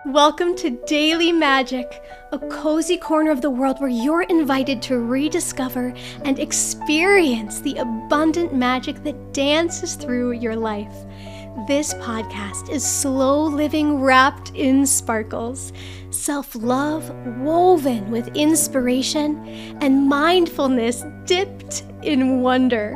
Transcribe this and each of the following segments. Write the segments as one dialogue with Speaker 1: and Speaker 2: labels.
Speaker 1: Welcome to Daily Magic, a cozy corner of the world where you're invited to rediscover and experience the abundant magic that dances through your life. This podcast is slow living wrapped in sparkles, self-love woven with inspiration, and mindfulness dipped in wonder.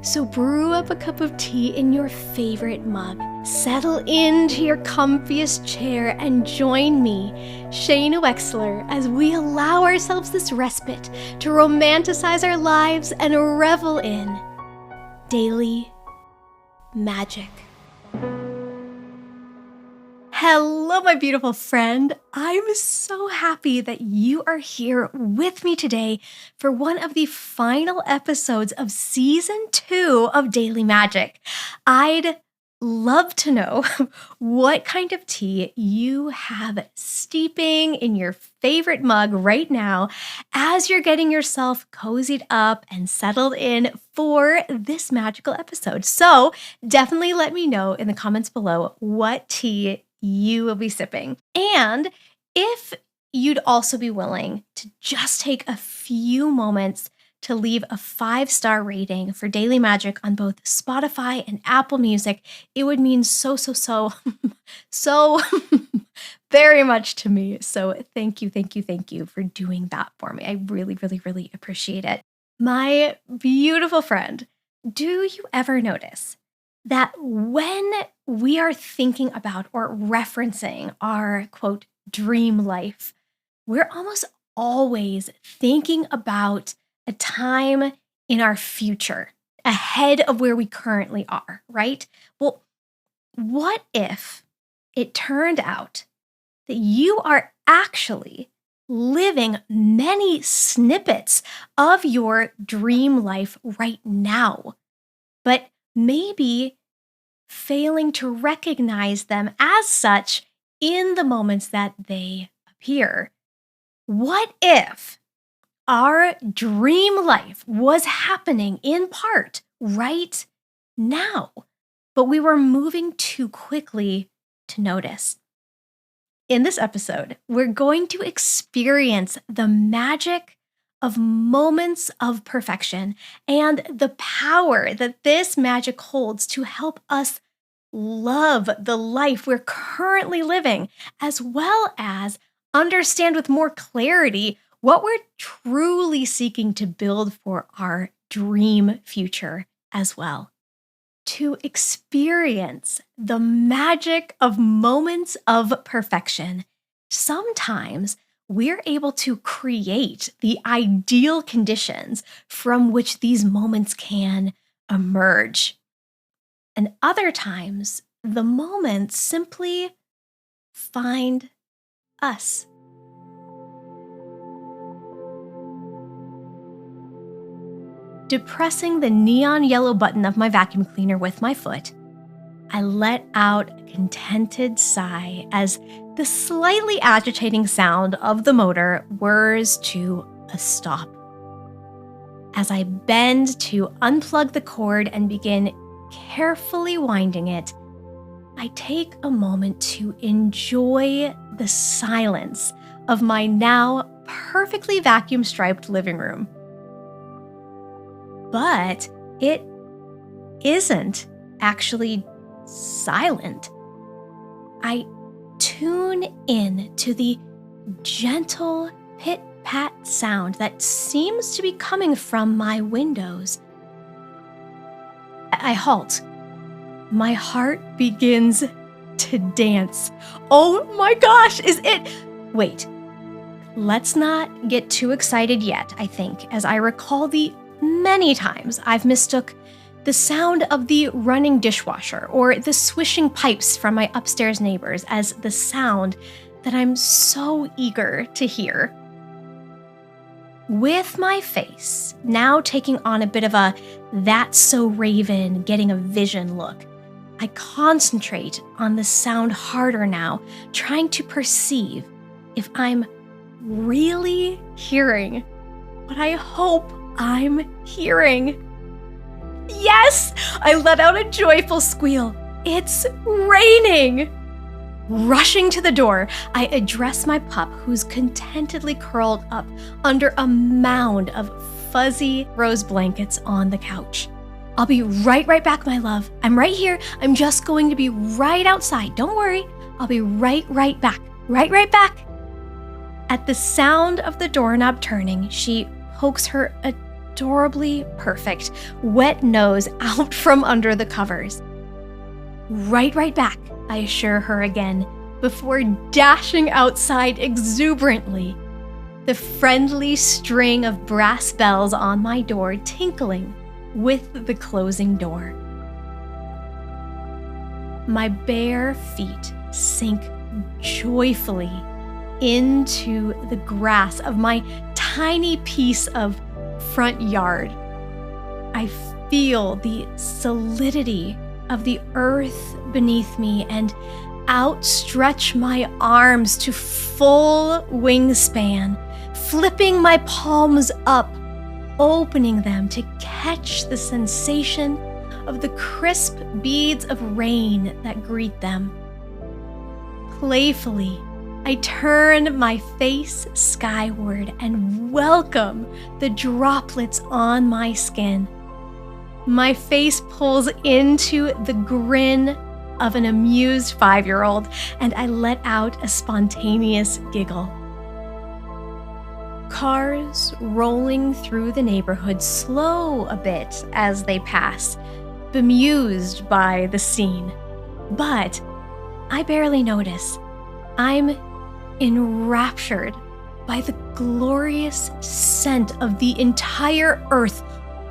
Speaker 1: So brew up a cup of tea in your favorite mug, settle into your comfiest chair, and join me, Shaina Wexler, as we allow ourselves this respite to romanticize our lives and revel in daily magic. Hello, my beautiful friend. I'm so happy that you are here with me today for one of the final episodes of Season 2 of Daily Magic. I'd love to know what kind of tea you have steeping in your favorite mug right now as you're getting yourself cozied up and settled in for this magical episode. So definitely let me know in the comments below what tea you will be sipping. And if you'd also be willing to just take a few moments to leave a 5-star rating for Daily Magic on both Spotify and Apple Music, it would mean so very much to me. So thank you for doing that for me. I really appreciate it. My beautiful friend, do you ever notice that when we are thinking about or referencing our, quote, dream life, we're almost always thinking about a time in our future ahead of where we currently are, right? Well, what if it turned out that you are actually living many snippets of your dream life right now, but maybe failing to recognize them as such in the moments that they appear? What if our dream life was happening in part right now, but we were moving too quickly to notice? In this episode, we're going to experience the magic of moments of perfection and the power that this magic holds to help us love the life we're currently living, as well as understand with more clarity what we're truly seeking to build for our dream future as well. To experience the magic of moments of perfection, sometimes we're able to create the ideal conditions from which these moments can emerge. And other times, the moments simply find us. Depressing the neon yellow button of my vacuum cleaner with my foot, I let out a contented sigh as the slightly agitating sound of the motor whirs to a stop. As I bend to unplug the cord and begin carefully winding it, I take a moment to enjoy the silence of my now perfectly vacuum-striped living room. But it isn't actually silent. I tune in to the gentle pit-pat sound that seems to be coming from my windows. I halt. My heart begins to dance. Oh my gosh, is it? Wait, let's not get too excited yet, I think, as I recall the many times I've mistook the sound of the running dishwasher or the swishing pipes from my upstairs neighbors as the sound that I'm so eager to hear. With my face now taking on a bit of a "that's so Raven, getting a vision" look, I concentrate on the sound harder now, trying to perceive if I'm really hearing what I hope I'm hearing. Yes! I let out a joyful squeal. It's raining! Rushing to the door, I address my pup, who's contentedly curled up under a mound of fuzzy rose blankets on the couch. I'll be right back, my love. I'm right here. I'm just going to be right outside. Don't worry. I'll be right back. Right back. At the sound of the doorknob turning, she pokes her adorably perfect wet nose out from under the covers. Right back, I assure her again, before dashing outside exuberantly, the friendly string of brass bells on my door tinkling with the closing door. My bare feet sink joyfully into the grass of my tiny piece of front yard. I feel the solidity of the earth beneath me and outstretch my arms to full wingspan, flipping my palms up, opening them to catch the sensation of the crisp beads of rain that greet them. Playfully, I turn my face skyward and welcome the droplets on my skin. My face pulls into the grin of an amused 5-year-old, and I let out a spontaneous giggle. Cars rolling through the neighborhood slow a bit as they pass, bemused by the scene. But I barely notice. I'm enraptured by the glorious scent of the entire earth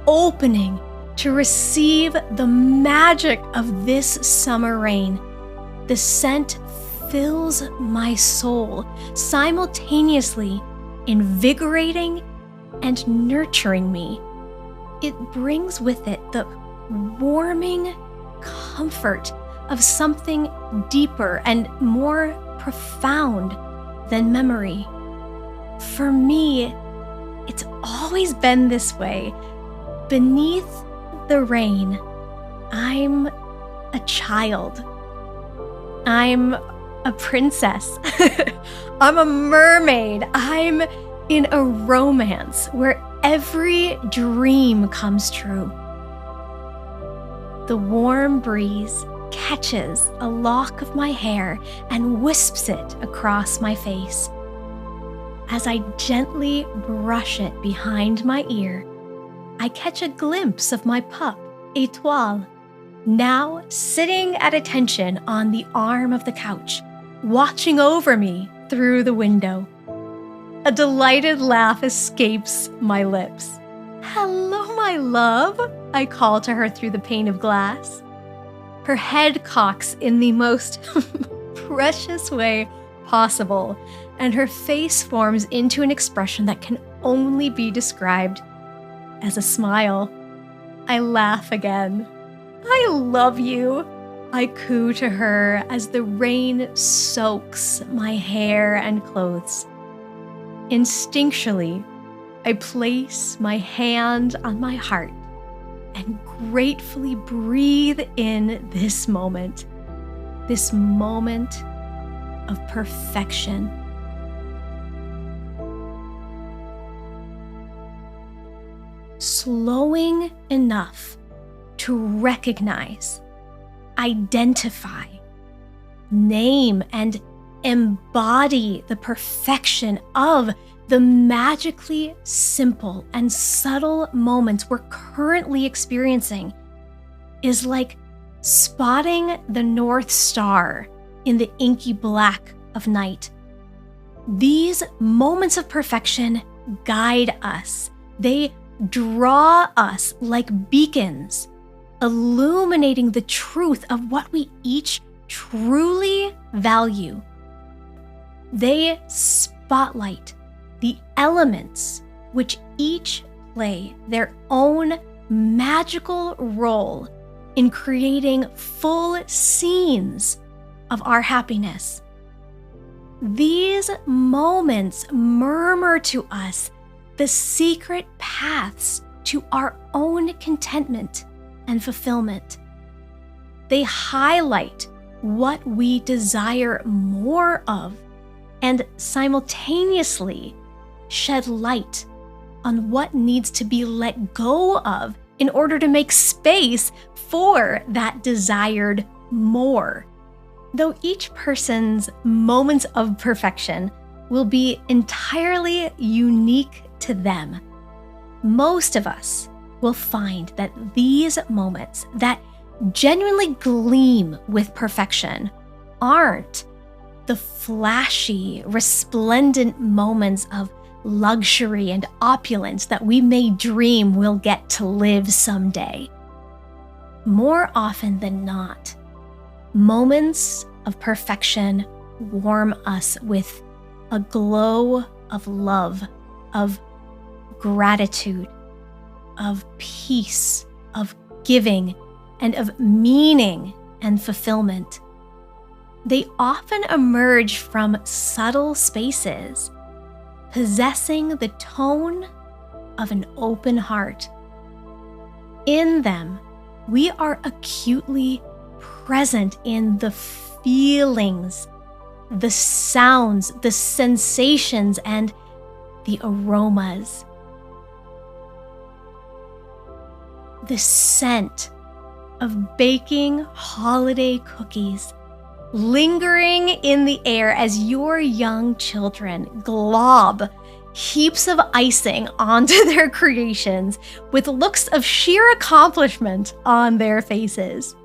Speaker 1: opening to receive the magic of this summer rain. The scent fills my soul, simultaneously invigorating and nurturing me. It brings with it the warming comfort of something deeper and more profound than memory. For me, it's always been this way. Beneath the rain, I'm a child. I'm a princess. I'm a mermaid. I'm in a romance where every dream comes true. The warm breeze catches a lock of my hair and wisps it across my face. As I gently brush it behind my ear, I catch a glimpse of my pup, Étoile, now sitting at attention on the arm of the couch, watching over me through the window. A delighted laugh escapes my lips. "Hello, my love," I call to her through the pane of glass. Her head cocks in the most precious way possible, and her face forms into an expression that can only be described as a smile. I laugh again. "I love you," I coo to her as the rain soaks my hair and clothes. Instinctually, I place my hand on my heart and gratefully breathe in this moment of perfection. Slowing enough to recognize, identify, name, and embody the perfection of the magically simple and subtle moments we're currently experiencing is like spotting the North Star in the inky black of night. These moments of perfection guide us. They draw us like beacons, illuminating the truth of what we each truly value. They spotlight the elements which each play their own magical role in creating full scenes of our happiness. These moments murmur to us the secret paths to our own contentment and fulfillment. They highlight what we desire more of, and simultaneously shed light on what needs to be let go of in order to make space for that desired more. Though each person's moments of perfection will be entirely unique to them, most of us will find that these moments that genuinely gleam with perfection aren't the flashy, resplendent moments of luxury and opulence that we may dream we'll get to live someday. More often than not, moments of perfection warm us with a glow of love, of gratitude, of peace, of giving, and of meaning and fulfillment. They often emerge from subtle spaces, possessing the tone of an open heart. In them, we are acutely present in the feelings, the sounds, the sensations, and the aromas. The scent of baking holiday cookies lingering in the air as your young children glob heaps of icing onto their creations with looks of sheer accomplishment on their faces.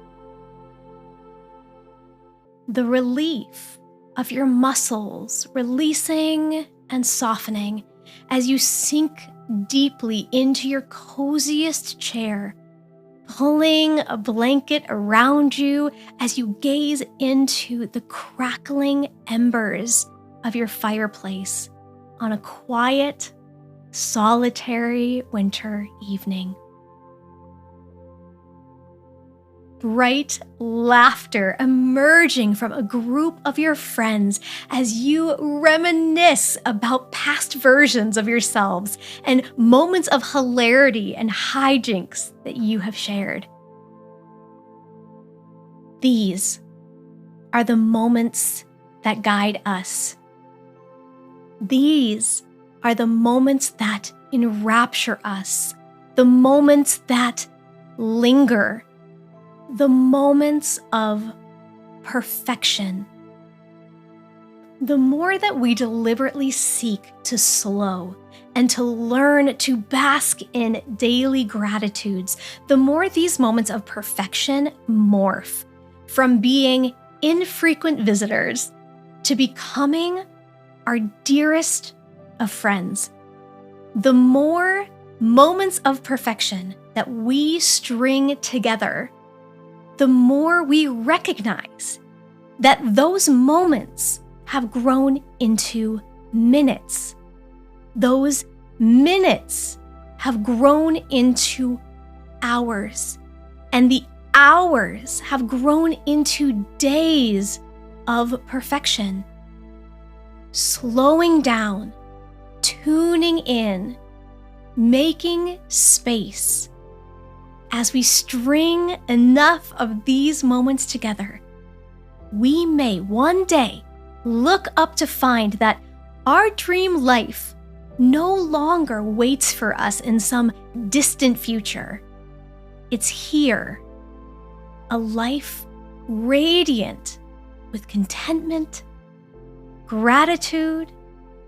Speaker 1: The relief of your muscles releasing and softening as you sink deeply into your coziest chair, pulling a blanket around you as you gaze into the crackling embers of your fireplace on a quiet, solitary winter evening. Bright laughter emerging from a group of your friends as you reminisce about past versions of yourselves and moments of hilarity and hijinks that you have shared. These are the moments that guide us. These are the moments that enrapture us, the moments that linger, the moments of perfection. The more that we deliberately seek to slow and to learn to bask in daily gratitudes, the more these moments of perfection morph from being infrequent visitors to becoming our dearest of friends. The more moments of perfection that we string together, the more we recognize that those moments have grown into minutes. Those minutes have grown into hours, and the hours have grown into days of perfection. Slowing down, tuning in, making space. As we string enough of these moments together, we may one day look up to find that our dream life no longer waits for us in some distant future. It's here, a life radiant with contentment, gratitude,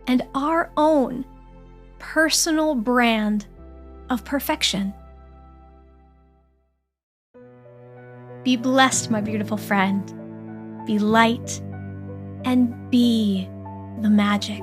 Speaker 1: and our own personal brand of perfection. Be blessed, my beautiful friend. Be light and be the magic.